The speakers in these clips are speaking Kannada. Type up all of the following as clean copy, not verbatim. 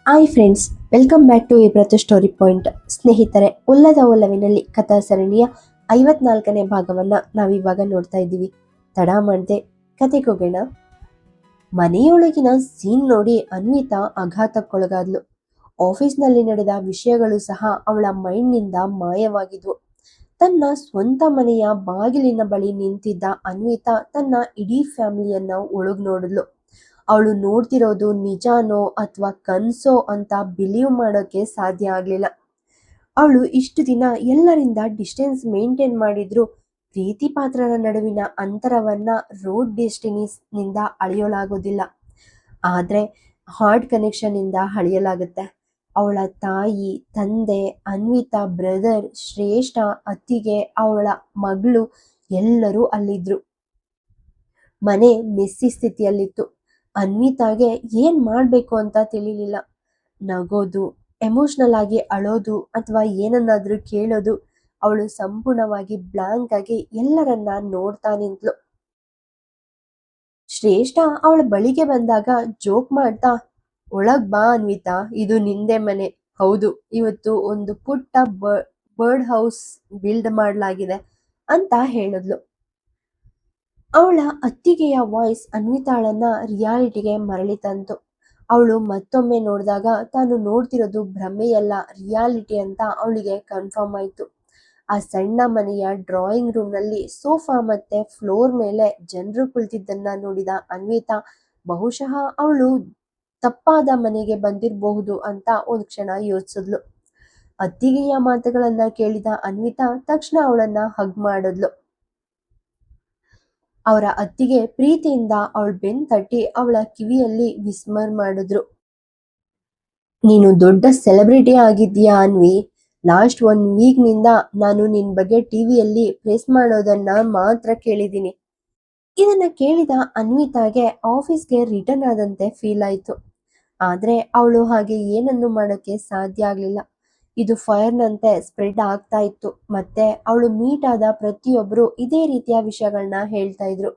Hi friends, welcome back to Ibratu story point. ಸ್ನೇಹಿತರೆ, ಉಲ್ಲದ ಒಲವಿನಲ್ಲಿ ಕಥಾ ಸರಣಿಯ 54ನೇ ಭಾಗವನ್ನ ನಾವಿವಾಗ ನೋಡ್ತಾ ಇದ್ದೀವಿ. ತಡ ಮಾಡದೆ ಕತೆಗೋಗೋಣ. ಮನೆಯೊಳಗಿನ ಸೀನ್ ನೋಡಿ ಅನ್ವಿತಾ ಆಘಾತಕ್ಕೊಳಗಾದ್ಲು. ಆಫೀಸ್ನಲ್ಲಿ ನಡೆದ ವಿಷಯಗಳು ಸಹ ಅವಳ ಮೈಂಡ್ನಿಂದ ಮಾಯವಾಗಿದ್ವು. ತನ್ನ ಸ್ವಂತ ಮನೆಯ ಬಾಗಿಲಿನ ಬಳಿ ನಿಂತಿದ್ದ ಅನ್ವಿತಾ ತನ್ನ ಇಡೀ ಫ್ಯಾಮಿಲಿಯನ್ನ ಒಳಗ್ ನೋಡಿದ್ಲು. ಅವಳು ನೋಡ್ತಿರೋದು ನಿಜಾನೋ ಅಥವಾ ಕನ್ಸೋ ಅಂತ ಬಿಲೀವ್ ಮಾಡೋಕೆ ಸಾಧ್ಯ ಆಗ್ಲಿಲ್ಲ. ಅವಳು ಇಷ್ಟು ದಿನ ಎಲ್ಲರಿಂದ ಡಿಸ್ಟೆನ್ಸ್ ಮೇಂಟೈನ್ ಮಾಡಿದ್ರು ಪ್ರೀತಿ ಪಾತ್ರರ ನಡುವಿನ ಅಂತರವನ್ನ ರೋಡ್ ಡೆಸ್ಟಿನೀಸ್ ನಿಂದ ಅಳೆಯಲಾಗೋದಿಲ್ಲ, ಆದ್ರೆ ಹಾರ್ಟ್ ಕನೆಕ್ಷನ್ ಇಂದ ಅಳೆಯಲಾಗುತ್ತೆ. ಅವಳ ತಾಯಿ, ತಂದೆ, ಅನ್ವಿತಾ ಬ್ರದರ್, ಶ್ರೇಷ್ಠ, ಅತ್ತಿಗೆ, ಅವಳ ಮಗಳು ಎಲ್ಲರೂ ಅಲ್ಲಿದ್ರು. ಮನೆ ಮೆಸ್ಸಿ ಸ್ಥಿತಿಯಲ್ಲಿತ್ತು. ಅನ್ವಿತಾಗೆ ಏನ್ ಮಾಡ್ಬೇಕು ಅಂತ ತಿಳಿಲಿಲ್ಲ. ನಗೋದು, ಎಮೋಷನಲ್ ಆಗಿ ಅಳೋದು ಅಥವಾ ಏನನ್ನಾದ್ರೂ ಕೇಳೋದು. ಅವಳು ಸಂಪೂರ್ಣವಾಗಿ ಬ್ಲಾಂಕ್ ಆಗಿ ಎಲ್ಲರನ್ನ ನೋಡ್ತಾ ನಿಂತ್ಲು. ಶ್ರೇಷ್ಠ ಅವಳ ಬಳಿಗೆ ಬಂದಾಗ ಜೋಕ್ ಮಾಡ್ತಾ, ಒಳಗ್ ಬಾ ಅನ್ವಿತಾ, ಇದು ನಿಂದೆ ಮನೆ. ಹೌದು, ಇವತ್ತು ಒಂದು ಪುಟ್ಟ ಬರ್ಡ್ ಹೌಸ್ ಬಿಲ್ಡ್ ಮಾಡಲಾಗಿದೆ ಅಂತ ಹೇಳಿದ್ಲು. ಅವಳ ಅತ್ತಿಗೆಯ ವಾಯ್ಸ್ ಅನ್ವಿತಾಳನ್ನ ರಿಯಾಲಿಟಿಗೆ ಮರಳಿ ತಂತು. ಅವಳು ಮತ್ತೊಮ್ಮೆ ನೋಡಿದಾಗ ತಾನು ನೋಡ್ತಿರೋದು ಭ್ರಮೆಯಲ್ಲ, ರಿಯಾಲಿಟಿ ಅಂತ ಅವಳಿಗೆ ಕನ್ಫರ್ಮ್ ಆಯ್ತು. ಆ ಸಣ್ಣ ಮನೆಯ ಡ್ರಾಯಿಂಗ್ ರೂಮ್ ನಲ್ಲಿ ಸೋಫಾ ಮತ್ತೆ ಫ್ಲೋರ್ ಮೇಲೆ ಜನರು ಕುಳಿತಿದ್ದನ್ನ ನೋಡಿದ ಅನ್ವಿತಾ ಬಹುಶಃ ಅವಳು ತಪ್ಪಾದ ಮನೆಗೆ ಬಂದಿರಬಹುದು ಅಂತ ಒಂದು ಕ್ಷಣ ಯೋಚಿಸಿದ್ಲು. ಅತ್ತಿಗೆಯ ಮಾತುಗಳನ್ನ ಕೇಳಿದ ಅನ್ವಿತಾ ತಕ್ಷಣ ಅವಳನ್ನ ಹಗ್ ಮಾಡಿದ್ಲು. ಅವರ ಅತ್ತಿಗೆ ಪ್ರೀತಿಯಿಂದ ಅವಳ ಬೆನ್ ತಟ್ಟಿ ಅವಳ ಕಿವಿಯಲ್ಲಿ ವಿಸ್ಮರ್ ಮಾಡಿದ್ರು. ನೀನು ದೊಡ್ಡ ಸೆಲೆಬ್ರಿಟಿ ಆಗಿದ್ದೀಯಾ ಅನ್ವಿ. ಲಾಸ್ಟ್ 1 ವೀಕ್ ನಿಂದ ನಾನು ನಿನ್ ಬಗ್ಗೆ ಟಿವಿಯಲ್ಲಿ ಪ್ರೆಸ್ ಮಾಡೋದನ್ನ ಮಾತ್ರ ಕೇಳಿದ್ದೀನಿ. ಇದನ್ನ ಕೇಳಿದ ಅನ್ವಿತಾಗೆ ಆಫೀಸ್ಗೆ ರಿಟರ್ನ್ ಆದಂತೆ ಫೀಲ್ ಆಯ್ತು. ಆದ್ರೆ ಅವಳು ಹಾಗೆ ಏನನ್ನು ಮಾಡೋಕೆ ಸಾಧ್ಯ ಆಗ್ಲಿಲ್ಲ. ಇದು ಫೈರ್ನಂತೆ ಸ್ಪ್ರೆಡ್ ಆಗ್ತಾ ಇತ್ತು. ಮತ್ತೆ ಅವಳು ಮೀಟ್ ಆದ ಪ್ರತಿಯೊಬ್ರು ಇದೇ ರೀತಿಯ ವಿಷಯಗಳನ್ನ ಹೇಳ್ತಾ ಇದ್ರು.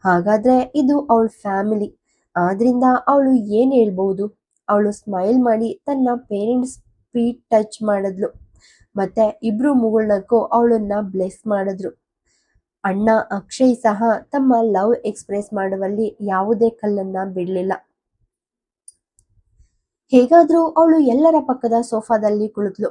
ಹಾಗಾದ್ರೆ ಇದು ಅವಳ ಫ್ಯಾಮಿಲಿ, ಆದ್ರಿಂದ ಅವಳು ಏನ್ ಹೇಳ್ಬಹುದು? ಅವಳು ಸ್ಮೈಲ್ ಮಾಡಿ ತನ್ನ ಪೇರೆಂಟ್ಸ್ ಫೀಟ್ ಟಚ್ ಮಾಡಿದ್ಲು. ಮತ್ತೆ ಇಬ್ರು ಮುಗುಳ್ನಕ್ಕೂ ಅವಳನ್ನ ಬ್ಲೆಸ್ ಮಾಡಿದ್ರು. ಅಣ್ಣ ಅಕ್ಷಯ್ ಸಹ ತಮ್ಮ ಲವ್ ಎಕ್ಸ್ಪ್ರೆಸ್ ಮಾಡುವಲ್ಲಿ ಯಾವುದೇ ಕಲ್ಲನ್ನ ಬಿಡ್ಲಿಲ್ಲ. ಹೇಗಾದ್ರೂ ಅವಳು ಎಲ್ಲರ ಪಕ್ಕದ ಸೋಫಾದಲ್ಲಿ ಕುಳಿತಳು.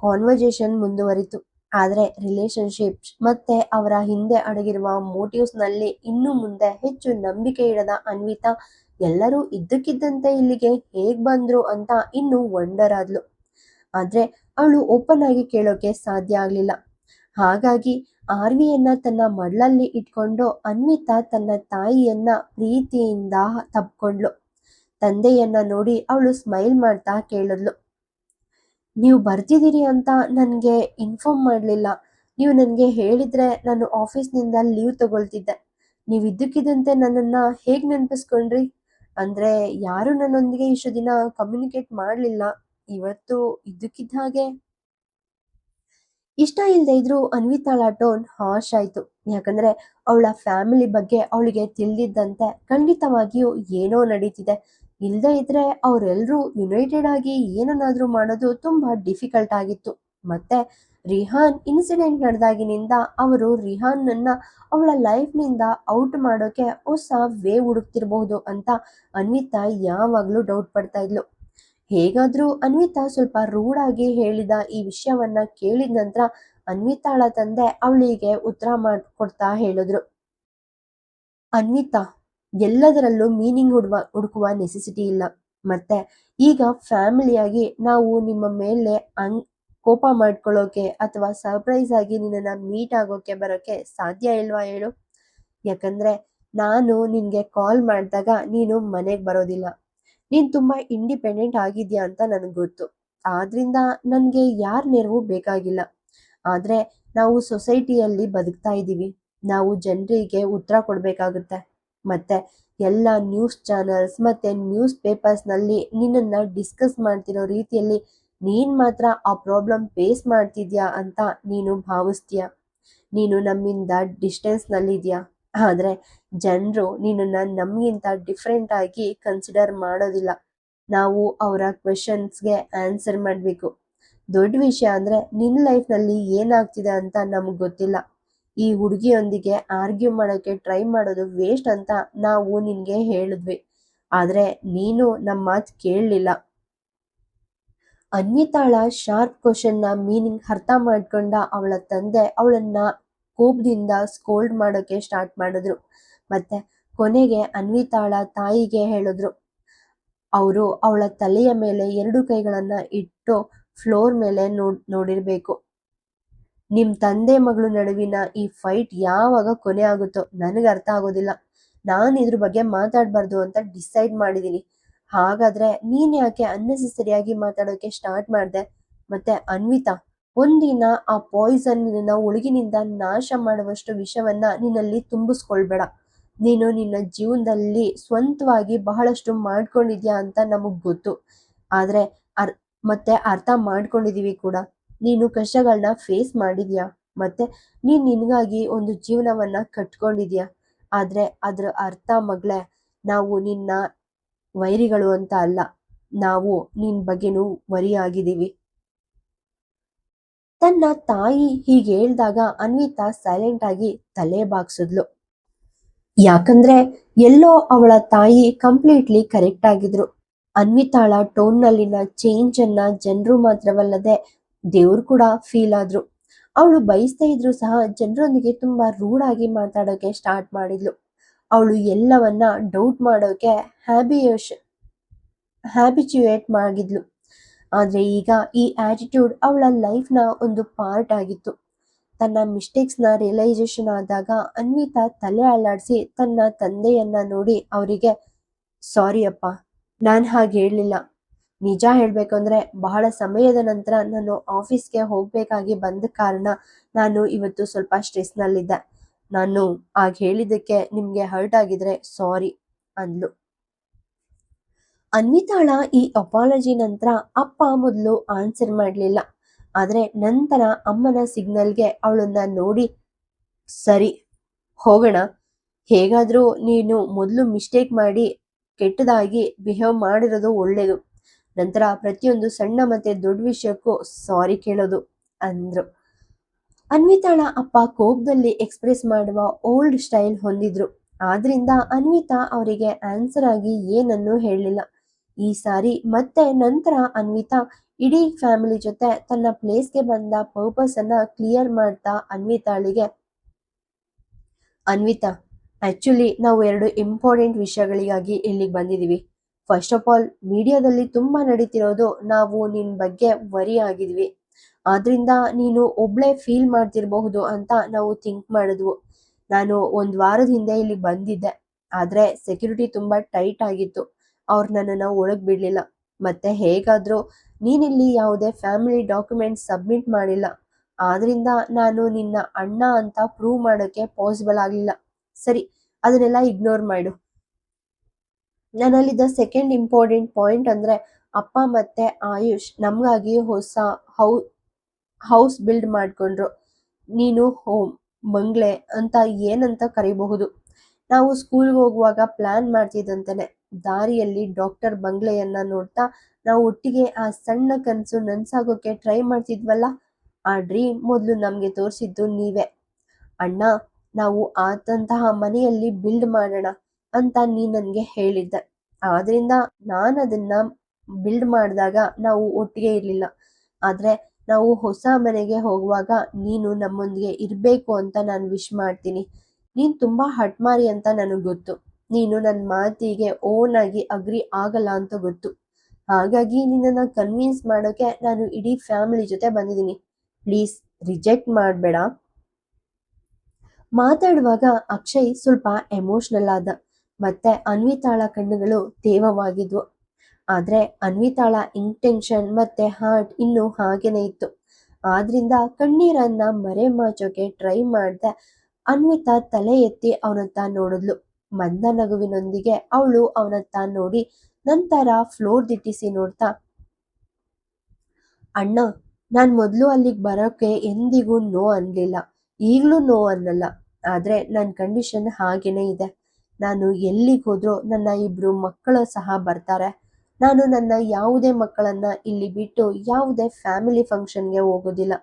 ಕಾನ್ವರ್ಸೇಷನ್ ಮುಂದುವರಿತು. ಆದ್ರೆ ರಿಲೇಶನ್ಶಿಪ್ ಮತ್ತೆ ಅವರ ಹಿಂದೆ ಅಡಗಿರುವ ಮೋಟಿವ್ಸ್ ನಲ್ಲಿ ಇನ್ನು ಮುಂದೆ ಹೆಚ್ಚು ನಂಬಿಕೆ ಇಡದ ಅನ್ವಿತಾ ಎಲ್ಲರೂ ಇದ್ದಕ್ಕಿದ್ದಂತೆ ಇಲ್ಲಿಗೆ ಹೇಗ್ ಬಂದ್ರು ಅಂತ ಇನ್ನು ವಂಡರ್ ಆದ್ಲು. ಆದ್ರೆ ಅವಳು ಓಪನ್ ಆಗಿ ಕೇಳೋಕೆ ಸಾಧ್ಯ ಆಗ್ಲಿಲ್ಲ. ಹಾಗಾಗಿ ಆರ್ವಿಯನ್ನ ತನ್ನ ಮಡ್ಲಲ್ಲಿ ಇಟ್ಕೊಂಡು ಅನ್ವಿತಾ ತನ್ನ ತಾಯಿಯನ್ನ ಪ್ರೀತಿಯಿಂದ ತಬ್ಕೊಂಡ್ಲು. ತಂದೆಯನ್ನ ನೋಡಿ ಅವಳು ಸ್ಮೈಲ್ ಮಾಡ್ತಾ ಕೇಳಿದ್ಲು, ನೀವು ಬರ್ತಿದ್ದೀರಿ ಅಂತ ನನಗೆ ಇನ್ಫಾರ್ಮ್ ಮಾಡಲಿಲ್ಲ. ನೀವು ನನಗೆ ಹೇಳಿದ್ರೆ ನಾನು ಆಫೀಸ್ನಿಂದ ಲೀವ್ ತಗೊಳ್ತಿದ್ದೆ. ನೀವು ಇದ್ದಕ್ಕಿದ್ದಂತೆ ನನ್ನನ್ನ ಹೇಗೆ ನೆನಪಿಸ್ಕೊಂಡ್ರಿ? ಅಂದ್ರೆ ಯಾರು ನನ್ನೊಂದಿಗೆ ಇಷ್ಟು ದಿನ ಕಮ್ಯುನಿಕೇಟ್ ಮಾಡಲಿಲ್ಲ. ಇವತ್ತು ಇದ್ದಕ್ಕಿದ್ದ ಹಾಗೆ ಇಷ್ಟ ಇಲ್ಲದೆ ಇದ್ರೂ ಅನ್ವಿತಾಳ ಟೋನ್ ಹಾಶ್ ಆಯ್ತು. ಯಾಕಂದ್ರೆ ಅವಳ ಫ್ಯಾಮಿಲಿ ಬಗ್ಗೆ ಅವಳಿಗೆ ತಿಳಿದಿದ್ದಂತೆ ಖಂಡಿತವಾಗಿಯೂ ಏನೋ ನಡೀತಿದೆ. ಇಲ್ಲದೆ ಇದ್ರೆ ಅವರೆಲ್ಲರೂ ಯುನೈಟೆಡ್ ಆಗಿ ಏನನ್ನಾದ್ರೂ ಮಾಡೋದು ತುಂಬಾ ಡಿಫಿಕಲ್ಟ್ ಆಗಿತ್ತು. ಮತ್ತೆ ರಿಹಾನ್ ಇನ್ಸಿಡೆಂಟ್ ನಡೆದಾಗಿನಿಂದ ಅವರು ರಿಹಾನ್ನನ್ನ ಅವಳ ಲೈಫ್ನಿಂದ ಔಟ್ ಮಾಡೋಕೆ ಹೊಸ ವೇ ಹುಡುಕ್ತಿರ್ಬಹುದು ಅಂತ ಅನ್ವಿತಾ ಯಾವಾಗ್ಲೂ ಡೌಟ್ ಪಡ್ತಾ ಇದ್ಲು. ಹೇಗಾದ್ರೂ ಅನ್ವಿತಾ ಸ್ವಲ್ಪ ರೂಡ್ ಆಗಿ ಹೇಳಿದ ಈ ವಿಷಯವನ್ನ ಕೇಳಿದ ನಂತರ ಅನ್ವಿತಾಳ ತಂದೆ ಅವಳಿಗೆ ಉತ್ತರ ಮಾಡ್ಕೊಡ್ತಾ ಹೇಳಿದ್ರು, ಅನ್ವಿತಾ, ಎಲ್ಲದರಲ್ಲೂ ಮೀನಿಂಗ್ ಹುಡುಕುವ ನೆಸೆಸಿಟಿ ಇಲ್ಲ. ಮತ್ತೆ ಈಗ ಫ್ಯಾಮಿಲಿಯಾಗಿ ನಾವು ನಿಮ್ಮ ಮೇಲೆ ಕೋಪ ಮಾಡ್ಕೊಳ್ಳೋಕೆ ಅಥವಾ ಸರ್ಪ್ರೈಸ್ ಆಗಿ ನಿನ್ನನ್ನ ಮೀಟ್ ಆಗೋಕೆ ಬರೋಕೆ ಸಾಧ್ಯ ಇಲ್ವಾ ಹೇಳು? ಯಾಕಂದ್ರೆ ನಾನು ನಿನ್ಗೆ ಕಾಲ್ ಮಾಡಿದಾಗ ನೀನು ಮನೆಗೆ ಬರೋದಿಲ್ಲ. ನೀನ್ ತುಂಬಾ ಇಂಡಿಪೆಂಡೆಂಟ್ ಆಗಿದ್ಯಾ ಅಂತ ನನಗೆ ಗೊತ್ತು. ಆದ್ರಿಂದ ನನ್ಗೆ ಯಾರ ನೆರವು ಬೇಕಾಗಿಲ್ಲ. ಆದ್ರೆ ನಾವು ಸೊಸೈಟಿಯಲ್ಲಿ ಬದುಕ್ತಾ ಇದ್ದೀವಿ. ನಾವು ಜನರಿಗೆ ಉತ್ತರ ಕೊಡ್ಬೇಕಾಗುತ್ತೆ. ಮತ್ತೆ ಎಲ್ಲ ನ್ಯೂಸ್ ಚಾನಲ್ಸ್ ಮತ್ತೆ ನ್ಯೂಸ್ ಪೇಪರ್ಸ್ ನಲ್ಲಿ ನಿನ್ನನ್ನ ಡಿಸ್ಕಸ್ ಮಾಡ್ತಿರೋ ರೀತಿಯಲ್ಲಿ ನೀನ್ ಮಾತ್ರ ಆ ಪ್ರಾಬ್ಲಮ್ ಫೇಸ್ ಮಾಡ್ತಿದ್ಯಾ ಅಂತ ನೀನು ಭಾವಿಸ್ತೀಯ. ನೀನು ನಮ್ಮಿಂದ ಡಿಸ್ಟೆನ್ಸ್ ನಲ್ಲಿದ್ಯಾ. ಆದ್ರೆ ಜನರು ನಿನ್ನನ್ನ ನಮ್ಗಿಂತ ಡಿಫ್ರೆಂಟ್ ಆಗಿ ಕನ್ಸಿಡರ್ ಮಾಡೋದಿಲ್ಲ. ನಾವು ಅವರ ಕ್ವೆಶನ್ಸ್ಗೆ ಆನ್ಸರ್ ಮಾಡಬೇಕು. ದೊಡ್ಡ ವಿಷಯ ಅಂದ್ರೆ ನಿನ್ನ ಲೈಫ್ನಲ್ಲಿ ಏನಾಗ್ತಿದೆ ಅಂತ ನಮ್ಗೆ ಗೊತ್ತಿಲ್ಲ. ಈ ಹುಡುಗಿಯೊಂದಿಗೆ ಆರ್ಗ್ಯೂ ಮಾಡೋಕೆ ಟ್ರೈ ಮಾಡೋದು ವೇಸ್ಟ್ ಅಂತ ನಾವು ನಿನ್ಗೆ ಹೇಳಿದ್ವಿ, ಆದ್ರೆ ನೀನು ನಮ್ಮ ಮಾತು ಕೇಳಲಿಲ್ಲ. ಅನ್ವಿತಾಳ ಶಾರ್ಪ್ ಕ್ವಶನ್ನ ಮೀನಿಂಗ್ ಅರ್ಥ ಮಾಡ್ಕೊಂಡ ಅವಳ ತಂದೆ ಅವಳನ್ನ ಕೋಪದಿಂದ ಸ್ಕೋಲ್ಡ್ ಮಾಡೋಕೆ ಸ್ಟಾರ್ಟ್ ಮಾಡಿದ್ರು. ಮತ್ತೆ ಕೊನೆಗೆ ಅನ್ವಿತಾಳ ತಾಯಿಗೆ ಹೇಳಿದ್ರು. ಅವರು ಅವಳ ತಲೆಯ ಮೇಲೆ 2 ಕೈಗಳನ್ನ ಇಟ್ಟು ಫ್ಲೋರ್ ಮೇಲೆ ನೋಡಿರ್ಬೇಕು. ನಿಮ್ ತಂದೆ ಮಗಳು ನಡುವಿನ ಈ ಫೈಟ್ ಯಾವಾಗ ಕೊನೆ ಆಗುತ್ತೋ ನನಗೆ ಅರ್ಥ ಆಗೋದಿಲ್ಲ. ನಾನು ಇದ್ರ ಬಗ್ಗೆ ಮಾತಾಡಬಾರ್ದು ಅಂತ ಡಿಸೈಡ್ ಮಾಡಿದೀನಿ. ಹಾಗಾದ್ರೆ ನೀನ್ ಯಾಕೆ ಅನ್ನೆಸೆಸರಿಯಾಗಿ ಮಾತಾಡೋಕೆ ಸ್ಟಾರ್ಟ್ ಮಾಡ್ದೆ? ಮತ್ತೆ ಅನ್ವಿತಾ, ಒಂದಿನ ಆ ಪಾಯ್ಸನ್ ನಿನ್ನ ಒಳಗಿನಿಂದ ನಾಶ ಮಾಡುವಷ್ಟು ವಿಷವನ್ನ ನಿನ್ನಲ್ಲಿ ತುಂಬಿಸ್ಕೊಳ್ಬೇಡ. ನೀನು ನಿನ್ನ ಜೀವನದಲ್ಲಿ ಸ್ವಂತವಾಗಿ ಬಹಳಷ್ಟು ಮಾಡ್ಕೊಂಡಿದ್ಯಾ ಅಂತ ನಮಗ್ ಗೊತ್ತು. ಆದ್ರೆ ಮತ್ತೆ ಅರ್ಥ ಮಾಡ್ಕೊಂಡಿದೀವಿ ಕೂಡ. ನೀನು ಕಷ್ಟಗಳನ್ನ ಫೇಸ್ ಮಾಡಿದ್ಯಾ, ಮತ್ತೆ ನೀನ್ ನಿನಗಾಗಿ ಒಂದು ಜೀವನವನ್ನ ಕಟ್ಕೊಂಡಿದ್ಯಾ. ಆದ್ರೆ ಅದ್ರ ಅರ್ಥ ಮಗಳೇ, ನಾವು ನಿನ್ನ ವೈರಿಗಳು ಅಂತ ಅಲ್ಲ. ನಾವು ನಿನ್ ಬಗ್ಗೆನೂ ವರಿ ಆಗಿದ್ದೀವಿ. ತನ್ನ ತಾಯಿ ಹೀಗೆ ಹೇಳ್ದಾಗ ಅನ್ವಿತಾ ಸೈಲೆಂಟ್ ಆಗಿ ತಲೆ ಬಾಗ್ಸಿದ್ಲು. ಯಾಕಂದ್ರೆ ಎಲ್ಲೋ ಅವಳ ತಾಯಿ ಕಂಪ್ಲೀಟ್ಲಿ ಕರೆಕ್ಟ್ ಆಗಿದ್ರು. ಅನ್ವಿತಾಳ ಟೋನ್ನಲ್ಲಿನ ಚೇಂಜ್ ಅನ್ನ ಜನರು ಮಾತ್ರವಲ್ಲದೆ ದೇವ್ರು ಕೂಡ ಫೀಲ್ ಆದ್ರು. ಅವಳು ಬಯಸ್ತಾ ಇದ್ರು ಸಹ ಜನರೊಂದಿಗೆ ತುಂಬಾ ರೂಡ್ ಆಗಿ ಮಾತಾಡೋಕೆ ಸ್ಟಾರ್ಟ್ ಮಾಡಿದ್ಲು. ಅವಳು ಎಲ್ಲವನ್ನ ಡೌಟ್ ಮಾಡೋಕೆ ಹ್ಯಾಬಿಚುಯೇಟ್ ಆಗಿದ್ಲು. ಆದ್ರೆ ಈಗ ಈ ಆಟಿಟ್ಯೂಡ್ ಅವಳ ಲೈಫ್ನ ಒಂದು ಪಾರ್ಟ್ ಆಗಿತ್ತು. ತನ್ನ ಮಿಸ್ಟೇಕ್ಸ್ನ ರಿಯಲೈಸೇಷನ್ ಆದಾಗ ಅನ್ವಿತಾ ತಲೆ ಅಲ್ಲಾಡಿಸಿ ತನ್ನ ತಂದೆಯನ್ನ ನೋಡಿ ಅವರಿಗೆ, ಸಾರಿ ಅಪ್ಪ, ನಾನು ಹಾಗೆ ಹೇಳಲಿಲ್ಲ. ನಿಜ ಹೇಳ್ಬೇಕಂದ್ರೆ ಬಹಳ ಸಮಯದ ನಂತರ ನಾನು ಆಫೀಸ್ಗೆ ಹೋಗ್ಬೇಕಾಗಿ ಬಂದ ಕಾರಣ ನಾನು ಇವತ್ತು ಸ್ವಲ್ಪ ಸ್ಟ್ರೆಸ್ನಲ್ಲಿದ್ದೆ. ನಾನು ಆಗ ಹೇಳಿದ್ದಕ್ಕೆ ನಿಮ್ಗೆ ಹರ್ಟ್ ಆಗಿದ್ರೆ ಸಾರಿ ಅಂದ್ಲು. ಅನ್ವಿತಾಳ ಈ ಅಪಾಲಜಿ ನಂತರ ಅಪ್ಪ ಮೊದಲು ಆನ್ಸರ್ ಮಾಡಲಿಲ್ಲ. ಆದ್ರೆ ನಂತರ ಅಮ್ಮನ ಸಿಗ್ನಲ್ಗೆ ಅವಳನ್ನ ನೋಡಿ, ಸರಿ ಹೋಗೋಣ, ಹೇಗಾದ್ರೂ ನೀನು ಮೊದಲು ಮಿಸ್ಟೇಕ್ ಮಾಡಿ ಕೆಟ್ಟದಾಗಿ ಬಿಹೇವ್ ಮಾಡಿರೋದು ಒಳ್ಳೇದು, ನಂತರ ಪ್ರತಿಯೊಂದು ಸಣ್ಣ ಮತ್ತೆ ದೊಡ್ಡ ವಿಷಯಕ್ಕೂ ಸಾರಿ ಕೇಳೋದು ಅಂದ್ರು. ಅನ್ವಿತಾಳ ಅಪ್ಪ ಕೋಪದಲ್ಲಿ ಎಕ್ಸ್ಪ್ರೆಸ್ ಮಾಡುವ ಓಲ್ಡ್ ಸ್ಟೈಲ್ ಹೊಂದಿದ್ರು. ಆದ್ರಿಂದ ಅನ್ವಿತಾ ಅವರಿಗೆ ಆನ್ಸರ್ ಆಗಿ ಏನನ್ನೂ ಹೇಳಲಿಲ್ಲ. ಈ ಸಾರಿ ಮತ್ತೆ ನಂತರ ಅನ್ವಿತಾ ಇಡೀ ಫ್ಯಾಮಿಲಿ ಜೊತೆ ತನ್ನ ಪ್ಲೇಸ್ಗೆ ಬಂದ ಪರ್ಪಸ್ ಅನ್ನ ಕ್ಲಿಯರ್ ಮಾಡ್ತಾ ಅನ್ವಿತಾ, ಆಕ್ಚುಲಿ ನಾವು 2 ಇಂಪಾರ್ಟೆಂಟ್ ವಿಷಯಗಳಿಗಾಗಿ ಇಲ್ಲಿಗೆ ಬಂದಿದೀವಿ. ಫಸ್ಟ್ ಆಫ್ ಆಲ್, ಮೀಡಿಯಾದಲ್ಲಿ ತುಂಬಾ ನಡೀತಿರೋದು ನಾವು ನಿನ್ ಬಗ್ಗೆ ವರಿ ಆಗಿದ್ವಿ. ಆದ್ರಿಂದ ನೀನು ಒಬ್ಳೆ ಫೀಲ್ ಮಾಡ್ತಿರಬಹುದು ಅಂತ ನಾವು ಥಿಂಕ್ ಮಾಡಿದ್ವು. ನಾನು 1 ವಾರದ ಹಿಂದೆ ಇಲ್ಲಿ ಬಂದಿದ್ದೆ, ಆದ್ರೆ ಸೆಕ್ಯೂರಿಟಿ ತುಂಬಾ ಟೈಟ್ ಆಗಿತ್ತು. ಅವ್ರು ನನ್ನನ್ನು ಒಳಗ್ ಬಿಡ್ಲಿಲ್ಲ. ಮತ್ತೆ ಹೇಗಾದ್ರೂ ನೀನಿಲ್ಲಿ ಯಾವುದೇ ಫ್ಯಾಮಿಲಿ ಡಾಕ್ಯುಮೆಂಟ್ ಸಬ್ಮಿಟ್ ಮಾಡಿಲ್ಲ, ಆದ್ರಿಂದ ನಾನು ನಿನ್ನ ಅಣ್ಣ ಅಂತ ಪ್ರೂವ್ ಮಾಡೋಕೆ ಪಾಸಿಬಲ್ ಆಗ್ಲಿಲ್ಲ. ಸರಿ, ಅದನ್ನೆಲ್ಲ ಇಗ್ನೋರ್ ಮಾಡು. ನನ್ನಲ್ಲಿದ್ದ ಸೆಕೆಂಡ್ ಇಂಪಾರ್ಟೆಂಟ್ ಪಾಯಿಂಟ್ ಅಂದ್ರೆ ಅಪ್ಪ ಮತ್ತೆ ಆಯುಷ್ ನಮ್ಗಾಗಿ ಹೊಸ ಹೌಸ್ ಬಿಲ್ಡ್ ಮಾಡ್ಕೊಂಡ್ರು. ನೀನು ಹೋಮ್, ಬಂಗ್ಲೆ ಅಂತ ಏನಂತ ಕರಿಬಹುದು. ನಾವು ಸ್ಕೂಲ್ಗೆ ಹೋಗುವಾಗ ಪ್ಲಾನ್ ಮಾಡ್ತಿದ್ದಂತಾನೆ ದಾರಿಯಲ್ಲಿ ಡಾಕ್ಟರ್ ಬಂಗ್ಲೆಯನ್ನ ನೋಡ್ತಾ ನಾವು ಒಟ್ಟಿಗೆ ಆ ಸಣ್ಣ ಕನಸು ನನ್ಸಾಗೋಕೆ ಟ್ರೈ ಮಾಡ್ತಿದ್ವಲ್ಲ, ಆ ಡ್ರೀಮ್ ಮೊದಲು ನಮ್ಗೆ ತೋರಿಸಿದ್ದು ನೀವೇ. ಅಣ್ಣ, ನಾವು ಆದಂತಹ ಮನೆಯಲ್ಲಿ ಬಿಲ್ಡ್ ಮಾಡೋಣ ಅಂತ ನೀನ್ ನನ್ಗೆ ಹೇಳಿದ್ದೆ. ಆದ್ರಿಂದ ನಾನು ಅದನ್ನ ಬಿಲ್ಡ್ ಮಾಡಿದಾಗ ನಾವು ಒಟ್ಟಿಗೆ ಇರ್ಲಿಲ್ಲ. ಆದ್ರೆ ನಾವು ಹೊಸ ಮನೆಗೆ ಹೋಗುವಾಗ ನೀನು ನಮ್ಮೊಂದಿಗೆ ಇರ್ಬೇಕು ಅಂತ ನಾನು ವಿಶ್ ಮಾಡ್ತೀನಿ. ನೀನ್ ತುಂಬಾ ಹಟ್ಮಾರಿ ಅಂತ ನನಗೆ ಗೊತ್ತು. ನೀನು ನನ್ನ ಮಾತಿಗೆ ಓನ್ ಆಗಿ ಅಗ್ರಿ ಆಗಲ್ಲ ಅಂತ ಗೊತ್ತು. ಹಾಗಾಗಿ ನಿನ್ನನ್ನು ಕನ್ವಿನ್ಸ್ ಮಾಡೋಕೆ ನಾನು ಇಡೀ ಫ್ಯಾಮಿಲಿ ಜೊತೆ ಬಂದಿದ್ದೀನಿ. ಪ್ಲೀಸ್ ರಿಜೆಕ್ಟ್ ಮಾಡಬೇಡ. ಮಾತಾಡುವಾಗ ಅಕ್ಷಯ್ ಸ್ವಲ್ಪ ಎಮೋಷನಲ್ ಆದ. ಮತ್ತೆ ಅನ್ವಿತಾಳ ಕಣ್ಣುಗಳು ತೇವವಾಗಿದ್ವು. ಆದ್ರೆ ಅನ್ವಿತಾಳ ಇಂಟೆನ್ಷನ್ ಮತ್ತೆ ಹಾರ್ಟ್ ಇನ್ನೂ ಹಾಗೇನೆ ಇತ್ತು. ಆದ್ರಿಂದ ಕಣ್ಣೀರನ್ನ ಮರೆ ಮಾಚೋಕೆ ಟ್ರೈ ಮಾಡ್ದೆ ಅನ್ವಿತಾ ತಲೆ ಎತ್ತಿ ಅವನತ್ತ ನೋಡಿದ್ಲು. ಮಂದ ನಗುವಿನೊಂದಿಗೆ ಅವಳು ಅವನತ್ತ ನೋಡಿ ನಂತರ ಫ್ಲೋರ್ ದಿಟ್ಟಿಸಿ ನೋಡ್ತಾ, ಅಣ್ಣ, ನಾನ್ ಮೊದಲು ಅಲ್ಲಿಗೆ ಬರೋಕೆ ಎಂದಿಗೂ ನೋ ಅನ್ಲಿಲ್ಲ, ಈಗಲೂ ನೋ ಅನ್ನಲ್ಲ. ಆದ್ರೆ ನನ್ನ ಕಂಡೀಷನ್ ಹಾಗೇನೆ ಇದೆ. ನಾನು ಎಲ್ಲಿಗೆ ಹೋದ್ರೂ ನನ್ನ 2 ಮಕ್ಕಳು ಸಹ ಬರ್ತಾರೆ. ನಾನು ನನ್ನ ಯಾವುದೇ ಮಕ್ಕಳನ್ನ ಇಲ್ಲಿ ಬಿಟ್ಟು ಯಾವುದೇ ಫ್ಯಾಮಿಲಿ ಫಂಕ್ಷನ್ಗೆ ಹೋಗೋದಿಲ್ಲ.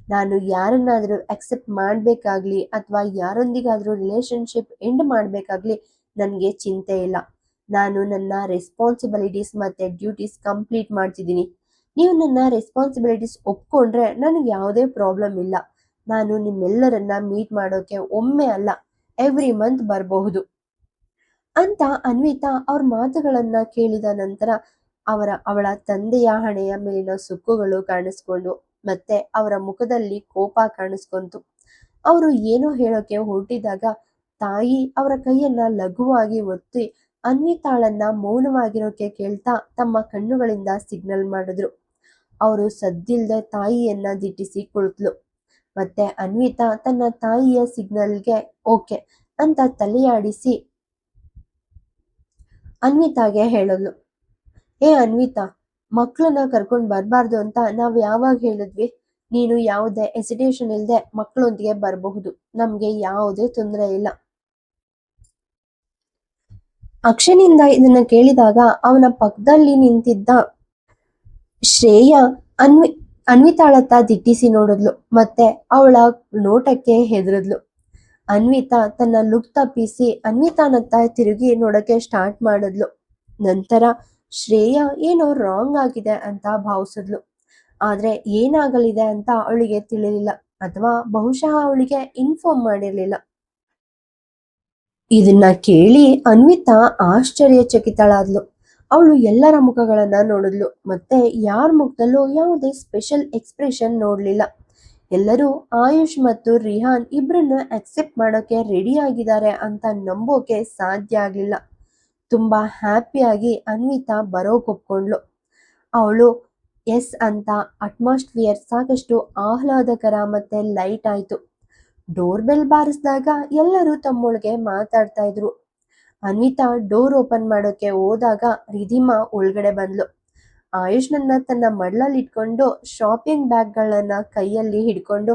ನಾನು ಯಾರನ್ನಾದರೂ ಅಕ್ಸೆಪ್ಟ್ ಮಾಡಬೇಕಾಗ್ಲಿ ಅಥವಾ ಯಾರೊಂದಿಗಾದರೂ ರಿಲೇಶನ್ಶಿಪ್ ಎಂಡ್ ಮಾಡಬೇಕಾಗ್ಲಿ ನನಗೆ ಚಿಂತೆ ಇಲ್ಲ. ನಾನು ನನ್ನ ರೆಸ್ಪಾನ್ಸಿಬಿಲಿಟೀಸ್ ಮತ್ತು ಡ್ಯೂಟೀಸ್ ಕಂಪ್ಲೀಟ್ ಮಾಡ್ತಿದ್ದೀನಿ. ನೀವು ನನ್ನ ರೆಸ್ಪಾನ್ಸಿಬಿಲಿಟೀಸ್ ಒಪ್ಕೊಂಡ್ರೆ ನನಗೆ ಯಾವುದೇ ಪ್ರಾಬ್ಲಮ್ ಇಲ್ಲ. ನಾನು ನಿಮ್ಮೆಲ್ಲರನ್ನ ಮೀಟ್ ಮಾಡೋಕೆ ಒಮ್ಮೆ ಅಲ್ಲ, ಎವ್ರಿ ಮಂತ್ ಬರಬಹುದು ಅಂತ ಅನ್ವಿತಾ ಅವ್ರ ಮಾತುಗಳನ್ನ ಕೇಳಿದ ನಂತರ ಅವಳ ತಂದೆಯ ಹಣೆಯ ಮೇಲಿನ ಸುಕ್ಕುಗಳು ಕಾಣಿಸ್ಕೊಂಡು ಮತ್ತೆ ಅವರ ಮುಖದಲ್ಲಿ ಕೋಪ ಕಾಣಿಸ್ಕೊಂತು. ಅವರು ಏನೋ ಹೇಳೋಕೆ ಹೊರಟಿದಾಗ ತಾಯಿ ಅವರ ಕೈಯನ್ನ ಲಘುವಾಗಿ ಒತ್ತಿ ಅನ್ವಿತಾಳನ್ನ ಮೌನವಾಗಿರೋಕೆ ಕೇಳ್ತಾ ತಮ್ಮ ಕಣ್ಣುಗಳಿಂದ ಸಿಗ್ನಲ್ ಮಾಡಿದ್ರು. ಅವರು ಸದ್ದಿಲ್ದೆ ತಾಯಿಯನ್ನ ದಿಟ್ಟಿಸಿ ಕುಳಿತಲು. ಮತ್ತೆ ಅನ್ವಿತಾ ತನ್ನ ತಾಯಿಯ ಸಿಗ್ನಲ್ಗೆ ಓಕೆ ಅಂತ ತಲೆಯಾಡಿಸಿ ಅನ್ವಿತಾಗೆ ಹೇಳಿದ್ಲು, ಏ ಅನ್ವಿತಾ, ಮಕ್ಕಳನ್ನ ಕರ್ಕೊಂಡು ಬರಬಾರ್ದು ಅಂತ ನಾವು ಯಾವಾಗ ಹೇಳಿದ್ವಿ? ನೀನು ಯಾವುದೇ ಹೆಸಿಟೇಷನ್ ಇಲ್ಲದೆ ಮಕ್ಕಳೊಂದಿಗೆ ಬರಬಹುದು, ನಮ್ಗೆ ಯಾವುದೇ ತೊಂದರೆ ಇಲ್ಲ. ಅಕ್ಷನಿಂದ ಇದನ್ನ ಕೇಳಿದಾಗ ಅವನ ಪಕ್ಕದಲ್ಲಿ ನಿಂತಿದ್ದ ಶ್ರೇಯ ಅನ್ವಿತಾಳತ್ತ ದಿಟ್ಟಿಸಿ ನೋಡಿದ್ಲು. ಮತ್ತೆ ಅವಳ ನೋಟಕ್ಕೆ ಹೆದರಿದ್ಲು. ಅನ್ವಿತಾ ತನ್ನ ಲುಕ್ ತಪ್ಪಿಸಿ ಅನ್ವಿತಾನತ್ತ ತಿರುಗಿ ನೋಡಕ್ಕೆ ಸ್ಟಾರ್ಟ್ ಮಾಡಿದ್ಲು. ನಂತರ ಶ್ರೇಯ ಏನೋ ರಾಂಗ್ ಆಗಿದೆ ಅಂತ ಭಾವಿಸಿದ್ಲು. ಆದ್ರೆ ಏನಾಗಲಿದೆ ಅಂತ ಅವಳಿಗೆ ತಿಳಿಲಿಲ್ಲ, ಅಥವಾ ಬಹುಶಃ ಅವಳಿಗೆ ಇನ್ಫಾರ್ಮ್ ಮಾಡಿರ್ಲಿಲ್ಲ. ಇದನ್ನ ಕೇಳಿ ಅನ್ವಿತಾ ಆಶ್ಚರ್ಯಚಕಿತಳಾದ್ಲು. ಅವಳು ಎಲ್ಲರ ಮುಖಗಳನ್ನ ನೋಡಿದ್ಲು. ಮತ್ತೆ ಯಾರ ಮುಖದಲ್ಲೂ ಯಾವುದೇ ಸ್ಪೆಷಲ್ ಎಕ್ಸ್ಪ್ರೆಷನ್ ನೋಡ್ಲಿಲ್ಲ. ಎಲ್ಲರೂ ಆಯುಷ್ ಮತ್ತು ರಿಹಾನ್ ಇಬ್ರನ್ನ ಅಕ್ಸೆಪ್ಟ್ ಮಾಡೋಕೆ ರೆಡಿ ಆಗಿದ್ದಾರೆ ಅಂತ ನಂಬೋಕೆ ಸಾಧ್ಯ ಆಗ್ಲಿಲ್ಲ. ತುಂಬಾ ಹ್ಯಾಪಿಯಾಗಿ ಅನ್ವಿತಾ ಬರೋಕ್ ಒಪ್ಕೊಂಡ್ಲು. ಅವಳು ಎಸ್ ಅಂತ ಅಟ್ಮಾಸ್ಫಿಯರ್ ಸಾಕಷ್ಟು ಆಹ್ಲಾದಕರ ಮತ್ತೆ ಲೈಟ್ ಆಯ್ತು. ಡೋರ್ ಬೆಲ್ ಬಾರಿಸಿದಾಗ ಎಲ್ಲರೂ ತಮ್ಮೊಳಗೆ ಮಾತಾಡ್ತಾ ಇದ್ರು. ಅನ್ವಿತಾ ಡೋರ್ ಓಪನ್ ಮಾಡೋಕೆ ಹೋದಾಗ ರಿಧಿಮಾ ಒಳಗಡೆ ಬಂದ್ಲು. ಆಯುಷ್ನನ್ನ ತನ್ನ ಮಡ್ಲಲ್ಲಿ ಇಟ್ಕೊಂಡು ಶಾಪಿಂಗ್ ಬ್ಯಾಗ್ಗಳನ್ನ ಕೈಯಲ್ಲಿ ಹಿಡ್ಕೊಂಡು,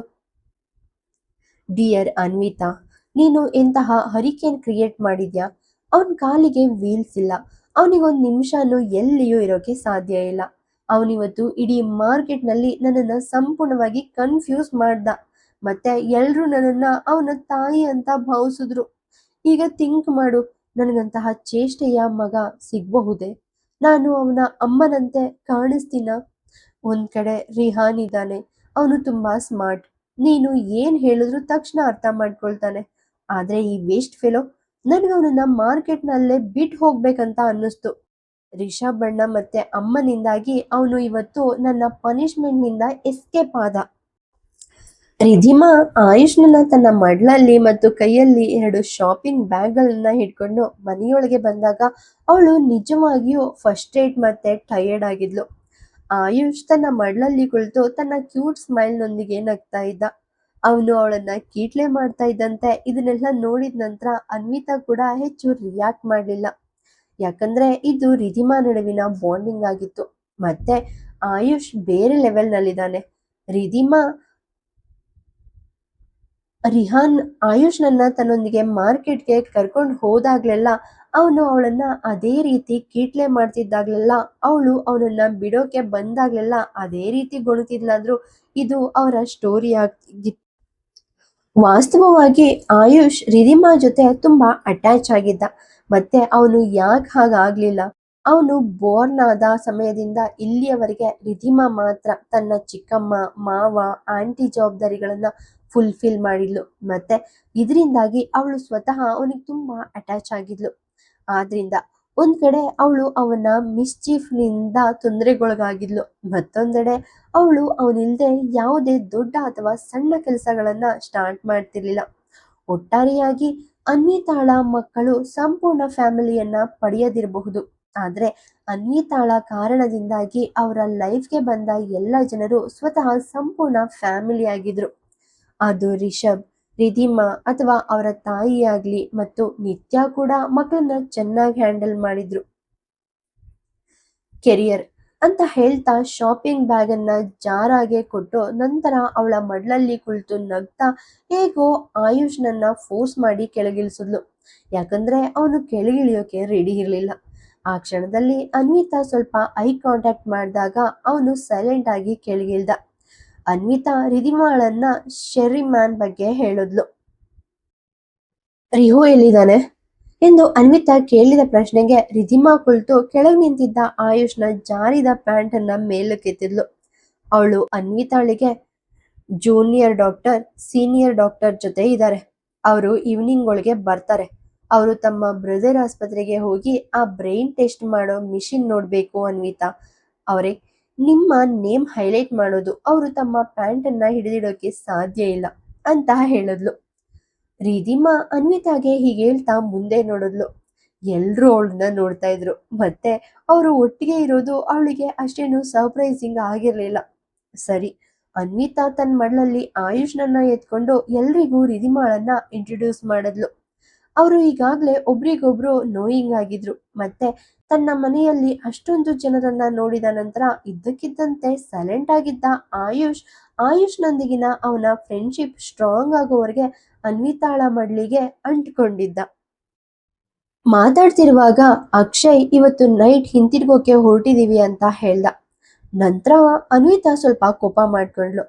ಡಿಯರ್ ಅನ್ವಿತಾ, ನೀನು ಎಂತಹ ಹರಿಕೇನ್ ಕ್ರಿಯೇಟ್ ಮಾಡಿದ್ಯಾ? ಅವನ ಕಾಲಿಗೆ ವೀಲ್ಸ್ ಇಲ್ಲ, ಅವನಿಗೊಂದು ನಿಮಿಷನೂ ಎಲ್ಲಿಯೂ ಇರೋಕೆ ಸಾಧ್ಯ ಇಲ್ಲ. ಅವನಿವತ್ತು ಇಡೀ ಮಾರ್ಕೆಟ್ನಲ್ಲಿ ನನ್ನನ್ನು ಸಂಪೂರ್ಣವಾಗಿ ಕನ್ಫ್ಯೂಸ್ ಮಾಡ್ದ. ಮತ್ತೆ ಎಲ್ರೂ ನನ್ನನ್ನ ಅವನ ತಾಯಿ ಅಂತ ಭಾವಿಸಿದ್ರು. ಈಗ ಥಿಂಕ್ ಮಾಡು, ನನಗಂತಹ ಚೇಷ್ಟೆಯ ಮಗ ಸಿಗಬಹುದೇ? ನಾನು ಅವನ ಅಮ್ಮನಂತೆ ಕಾಣಿಸ್ತೀನ? ಒಂದ್ ಕಡೆ ರಿಹಾನ್ ಇದ್ದಾನೆ, ಅವನು ತುಂಬಾ ಸ್ಮಾರ್ಟ್, ನೀನು ಏನ್ ಹೇಳಿದ್ರು ತಕ್ಷಣ ಅರ್ಥ ಮಾಡ್ಕೊಳ್ತಾನೆ. ಆದ್ರೆ ಈ ವೇಸ್ಟ್ ಫೆಲೋ, ನನಗವನನ್ನ ಮಾರ್ಕೆಟ್ನಲ್ಲೇ ಬಿಟ್ಟು ಹೋಗ್ಬೇಕಂತ ಅನ್ನಿಸ್ತು. ರಿಷಬ್ ಅಣ್ಣ ಮತ್ತೆ ಅಮ್ಮನಿಂದಾಗಿ ಅವನು ಇವತ್ತು ನನ್ನ ಪನಿಷ್ಮೆಂಟ್ನಿಂದ ಎಸ್ಕೇಪ್ ಆದ. ರಿಧಿಮಾ ಆಯುಷ್ನನ್ನ ತನ್ನ ಮಡ್ಲಲ್ಲಿ ಮತ್ತು ಕೈಯಲ್ಲಿ 2 ಶಾಪಿಂಗ್ ಬ್ಯಾಗ್ಗಳನ್ನ ಹಿಡ್ಕೊಂಡು ಮನೆಯೊಳಗೆ ಬಂದಾಗ ಅವಳು ನಿಜವಾಗಿಯೂ ಫಸ್ಟ್ರೇಟ್ ಮತ್ತೆ ಟಯರ್ಡ್ ಆಗಿದ್ಲು. ಆಯುಷ್ ತನ್ನ ಮಡ್ಲಲ್ಲಿ ಕುಳಿತು ತನ್ನ ಕ್ಯೂಟ್ ಸ್ಮೈಲ್ನೊಂದಿಗೆ ನಗ್ತಾ ಇದ್ದ. ಅವನು ಅವಳನ್ನ ಕೀಟ್ಲೆ ಮಾಡ್ತಾ ಇದ್ದಂತೆ ಇದನ್ನೆಲ್ಲ ನೋಡಿದ ನಂತರ ಅನ್ವಿತಾ ಕೂಡ ಹೆಚ್ಚು ರಿಯಾಕ್ಟ್ ಮಾಡಲಿಲ್ಲ. ಯಾಕಂದ್ರೆ ಇದು ರಿಧಿಮಾ ನಡುವಿನ ಬಾಂಡಿಂಗ್ ಆಗಿತ್ತು. ಮತ್ತೆ ಆಯುಷ್ ಬೇರೆ ಲೆವೆಲ್ನಲ್ಲಿದ್ದಾನೆ. ರಿಹಾನ್ ಆಯುಷ್ನನ್ನ ತನ್ನೊಂದಿಗೆ ಮಾರ್ಕೆಟ್ಗೆ ಕರ್ಕೊಂಡು ಹೋದಾಗ್ಲೆಲ್ಲ ಅವನು ಅವಳನ್ನ ಅದೇ ರೀತಿ ಕೀಟ್ಲೆ ಮಾಡ್ತಿದ್ದಾಗ್ಲೆಲ್ಲ ಅವಳು ಅವನನ್ನ ಬಿಡೋಕೆ ಬಂದಾಗ್ಲೆಲ್ಲ ಅದೇ ರೀತಿ ಗೊಣುತ್ತಿದ್ಲಾದ್ರೂ ಇದು ಅವರ ಸ್ಟೋರಿ ಆಗಿತ್ತು. ವಾಸ್ತವವಾಗಿ ಆಯುಷ್ ರಿಧಿಮಾ ಜೊತೆ ತುಂಬಾ ಅಟ್ಯಾಚ್ ಆಗಿದ್ದ. ಮತ್ತೆ ಅವನು ಯಾಕೆ ಹಾಗಾಗ್ಲಿಲ್ಲ? ಅವನು ಬೋರ್ನ್ ಆದ ಸಮಯದಿಂದ ಇಲ್ಲಿಯವರೆಗೆ ರಿಧಿಮಾ ಮಾತ್ರ ತನ್ನ ಚಿಕ್ಕಮ್ಮ, ಮಾವ, ಆಂಟಿ ಜವಾಬ್ದಾರಿಗಳನ್ನ ಫುಲ್ಫಿಲ್ ಮಾಡಿದ್ಲು. ಮತ್ತೆ ಇದರಿಂದಾಗಿ ಅವಳು ಸ್ವತಃ ಅವನಿಗೆ ತುಂಬಾ ಅಟ್ಯಾಚ್ ಆಗಿದ್ಲು. ಆದ್ರಿಂದ ಒಂದ್ ಕಡೆ ಅವಳು ಅವನ ಮಿಸ್ಚೀಫ್ನಿಂದ ತೊಂದರೆಗೊಳಗಾಗಿದ್ಲು. ಮತ್ತೊಂದೆಡೆ ಅವಳು ಅವನಿಲ್ದೆ ಯಾವುದೇ ದೊಡ್ಡ ಅಥವಾ ಸಣ್ಣ ಕೆಲಸಗಳನ್ನ ಸ್ಟಾರ್ಟ್ ಮಾಡ್ತಿರ್ಲಿಲ್ಲ. ಒಟ್ಟಾರೆಯಾಗಿ ಅನ್ವಿತಾಳ ಮಕ್ಕಳು ಸಂಪೂರ್ಣ ಫ್ಯಾಮಿಲಿಯನ್ನ ಪಡೆಯದಿರಬಹುದು, ಆದ್ರೆ ಅನ್ವಿತಾಳ ಕಾರಣದಿಂದಾಗಿ ಅವರ ಲೈಫ್ಗೆ ಬಂದ ಎಲ್ಲ ಜನರು ಸ್ವತಃ ಸಂಪೂರ್ಣ ಫ್ಯಾಮಿಲಿ ಆಗಿದ್ರು. ಅದು ರಿಷಬ್, ರಿಧಿಮಾ ಅಥವಾ ಅವರ ತಾಯಿಯಾಗ್ಲಿ ಮತ್ತು ನಿತ್ಯ ಕೂಡ ಮಕ್ಕಳನ್ನ ಚೆನ್ನಾಗಿ ಹ್ಯಾಂಡಲ್ ಮಾಡಿದ್ರು. ಕೆರಿಯರ್ ಅಂತ ಹೇಳ್ತಾ ಶಾಪಿಂಗ್ ಬ್ಯಾಗ್ ಅನ್ನ ಜಾರಾಗೆ ಕೊಟ್ಟು ನಂತರ ಅವಳ ಮಡ್ಲಲ್ಲಿ ಕುಳಿತು ನಗ್ತಾ ಹೇಗೋ ಆಯುಷ್ನನ್ನ ಫೋರ್ಸ್ ಮಾಡಿ ಕೆಳಗಿಳಿಸಿದ್ಲು. ಯಾಕಂದ್ರೆ ಅವನು ಕೆಳಗಿಳಿಯೋಕೆ ರೆಡಿ ಇರ್ಲಿಲ್ಲ. ಆ ಕ್ಷಣದಲ್ಲಿ ಅನ್ವಿತಾ ಸ್ವಲ್ಪ ಐ ಕಾಂಟ್ಯಾಕ್ಟ್ ಮಾಡಿದಾಗ ಅವನು ಸೈಲೆಂಟ್ ಆಗಿ ಕೆಳಗಿಳ್ದ. ಅನ್ವಿತಾ ರಿಧಿಮಾಳನ್ನ ಶೆರ್ರಿ ಮ್ಯಾನ್ ಬಗ್ಗೆ ಹೇಳಿದ್ಲು. ರಿಹು ಎಲ್ಲಿದ್ದಾನೆ ಎಂದು ಅನ್ವಿತಾ ಕೇಳಿದ ಪ್ರಶ್ನೆಗೆ ರಿಧಿಮಾ ಕುಳಿತು ಕೆಳಗೆ ನಿಂತಿದ್ದ ಆಯುಷ್ನ ಜಾರಿದ ಪ್ಯಾಂಟ್ ಅನ್ನ ಮೇಲಕ್ಕೆತ್ತಿದ್ಲು. ಅವಳು ಅನ್ವಿತಾಳಿಗೆ ಜೂನಿಯರ್ ಡಾಕ್ಟರ್ ಸೀನಿಯರ್ ಡಾಕ್ಟರ್ ಜೊತೆ ಇದ್ದಾರೆ, ಅವರು ಈವ್ನಿಂಗ್ ಒಳಗೆ ಬರ್ತಾರೆ. ಅವರು ತಮ್ಮ ಬ್ರದರ್ ಆಸ್ಪತ್ರೆಗೆ ಹೋಗಿ ಆ ಬ್ರೈನ್ ಟೆಸ್ಟ್ ಮಾಡೋ ಮಿಷಿನ್ ನೋಡ್ಬೇಕು. ಅನ್ವಿತಾ ಅವರೇ, ನಿಮ್ಮ ನೇಮ್ ಹೈಲೈಟ್ ಮಾಡೋದು ಅವರು ತಮ್ಮ ಪ್ಯಾಂಟ್ ಅನ್ನ ಹಿಡಿದಿಡೋಕೆ ಸಾಧ್ಯ ಇಲ್ಲ ಅಂತ ಹೇಳಿದ್ಲು. ರಿಧಿಮಾ ಅನ್ವಿತಾಗೆ ಹೀಗೆ ಹೇಳ್ತಾ ಮುಂದೆ ನೋಡಿದ್ಲು. ಎಲ್ರೂ ಅವಳನ್ನ ನೋಡ್ತಾ ಇದ್ರು. ಮತ್ತೆ ಅವರು ಒಟ್ಟಿಗೆ ಇರೋದು ಅವಳಿಗೆ ಅಷ್ಟೇನು ಸರ್ಪ್ರೈಸಿಂಗ್ ಆಗಿರ್ಲಿಲ್ಲ. ಸರಿ, ಅನ್ವಿತಾ ತನ್ನ ಮಡಲಲ್ಲಿ ಆಯುಷ್ನನ್ನ ಎತ್ಕೊಂಡು ಎಲ್ರಿಗೂ ರಿಧಿಮಾಳನ್ನ ಇಂಟ್ರೊಡ್ಯೂಸ್ ಮಾಡಿದ್ಲು. ಅವರು ಈಗಾಗ್ಲೇ ಒಬ್ರಿಗೊಬ್ರು ನೋಯಿಂಗ್ ಆಗಿದ್ರು. ಮತ್ತೆ ತನ್ನ ಮನೆಯಲ್ಲಿ ಅಷ್ಟೊಂದು ಜನರನ್ನ ನೋಡಿದ ನಂತರ ಇದ್ದಕ್ಕಿದ್ದಂತೆ ಸೈಲೆಂಟ್ ಆಗಿದ್ದ ಆಯುಷ್ನೊಂದಿಗಿನ ಅವನ ಫ್ರೆಂಡ್ಶಿಪ್ ಸ್ಟ್ರಾಂಗ್ ಆಗೋವರೆಗೆ ಅನ್ವಿತಾಳ ಮಡ್ಲಿಗೆ ಅಂಟ್ಕೊಂಡಿದ್ದ. ಮಾತಾಡ್ತಿರುವಾಗ ಅಕ್ಷಯ್ ಇವತ್ತು ನೈಟ್ ಹಿಂತಿರ್ಗೋಕೆ ಹೊರಟಿದೀವಿ ಅಂತ ಹೇಳ್ದ. ನಂತರ ಅನ್ವಿತಾ ಸ್ವಲ್ಪ ಕೋಪ ಮಾಡ್ಕೊಂಡ್ಲು.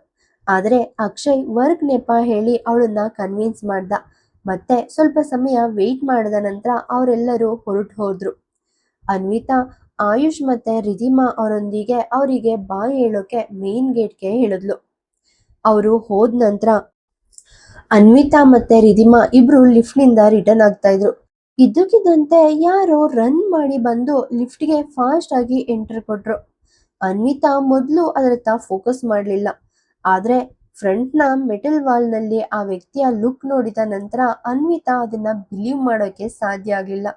ಆದ್ರೆ ಅಕ್ಷಯ್ ವರ್ಕ್ ನೆಪ ಹೇಳಿ ಅವಳನ್ನ ಕನ್ವಿನ್ಸ್ ಮಾಡ್ದ. ಮತ್ತೆ ಸ್ವಲ್ಪ ಸಮಯ ವೆಯ್ಟ್ ಮಾಡಿದ ನಂತರ ಅವರೆಲ್ಲರೂ ಹೊರಟು ಹೋದ್ರು. ಅನ್ವಿತಾ ಆಯುಷ್ ಮತ್ತೆ ರಿಧಿಮಾ ಅವರೊಂದಿಗೆ ಅವರಿಗೆ ಬಾಯ್ ಹೇಳೋಕೆ ಮೇನ್ ಗೇಟ್ಗೆ ಹೇಳಿದ್ಲು. ಅವರು ಹೋದ ನಂತರ ಅನ್ವಿತಾ ಮತ್ತೆ ರಿಧಿಮಾ ಇಬ್ರು ಲಿಫ್ಟ್ ನಿಂದ ರಿಟರ್ನ್ ಆಗ್ತಾ ಇದ್ರು. ಇದ್ದಕ್ಕಿದ್ದಂತೆ ಯಾರೋ ರನ್ ಮಾಡಿ ಬಂದು ಲಿಫ್ಟ್ಗೆ ಫಾಸ್ಟ್ ಆಗಿ ಎಂಟರ್ ಕೊಟ್ರು. ಅನ್ವಿತಾ ಮೊದಲು ಅದರತ್ತ ಫೋಕಸ್ ಮಾಡಲಿಲ್ಲ. ಆದ್ರೆ ಫ್ರಂಟ್ನ ಮೆಟಲ್ ವಾಲ್ನಲ್ಲಿ ಆ ವ್ಯಕ್ತಿಯ ಲುಕ್ ನೋಡಿದ ನಂತರ ಅನ್ವಿತಾ ಅದನ್ನ ಬಿಲೀವ್ ಮಾಡೋಕೆ ಸಾಧ್ಯ ಆಗ್ಲಿಲ್ಲ.